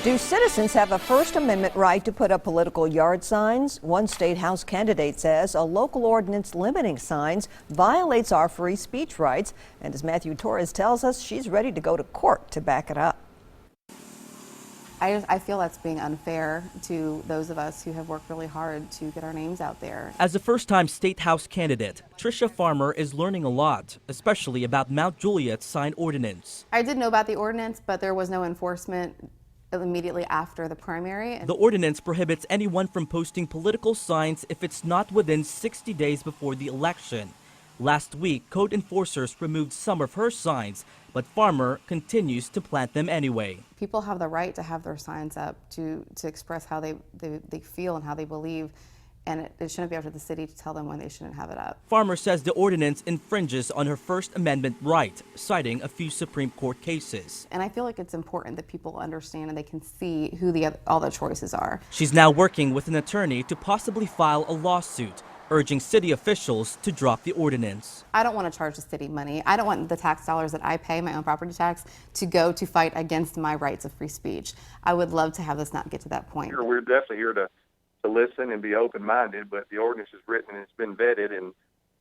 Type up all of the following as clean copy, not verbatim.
Do citizens have a First Amendment right to put up political yard signs? One state House candidate says a local ordinance limiting signs violates our free speech rights. And as Matthew Torres tells us, she's ready to go to court to back it up. I feel that's being unfair to those of us who have worked really hard to get our names out there. As a first-time state house candidate, Tricia Farmer is learning a lot, especially about Mount Juliet's sign ordinance. I did know about the ordinance, but there was no enforcement immediately after the primary. The ordinance prohibits anyone from posting political signs if it's not within 60 days before the election. Last week, code enforcers removed some of her signs, but Farmer continues to plant them anyway. People have the right to have their signs up to express how they feel and how they believe, and it shouldn't be up to the city to tell them when they shouldn't have it up. Farmer says the ordinance infringes on her First Amendment right, citing a few Supreme Court cases. And I feel like it's important that people understand and they can see who all the choices are. She's now working with an attorney to possibly file a lawsuit, urging city officials to drop the ordinance. I don't want to charge the city money. I don't want the tax dollars that I pay, my own property tax, to go to fight against my rights of free speech. I would love to have this not get to that point. We're definitely here to listen and be open-minded, but the ordinance is written and it's been vetted, and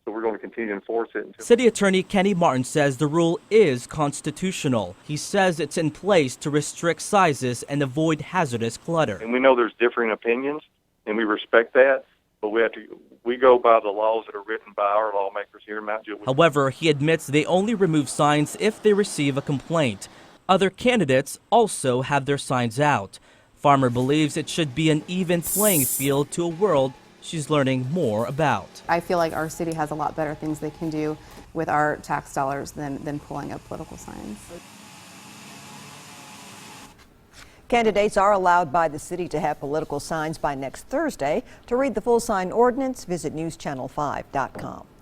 so we're going to continue to enforce it. City Attorney Kenny Martin says the rule is constitutional. He says it's in place to restrict sizes and avoid hazardous clutter. And we know there's differing opinions, and we respect that, but we go by the laws that are written by our lawmakers here in Mount Juliet. However, he admits they only remove signs if they receive a complaint. Other candidates also have their signs out. Farmer believes it should be an even playing field to a world she's learning more about. I feel like our city has a lot better things they can do with our tax dollars than pulling up political signs. Candidates are allowed by the city to have political signs by next Thursday. To read the full sign ordinance, visit newschannel5.com.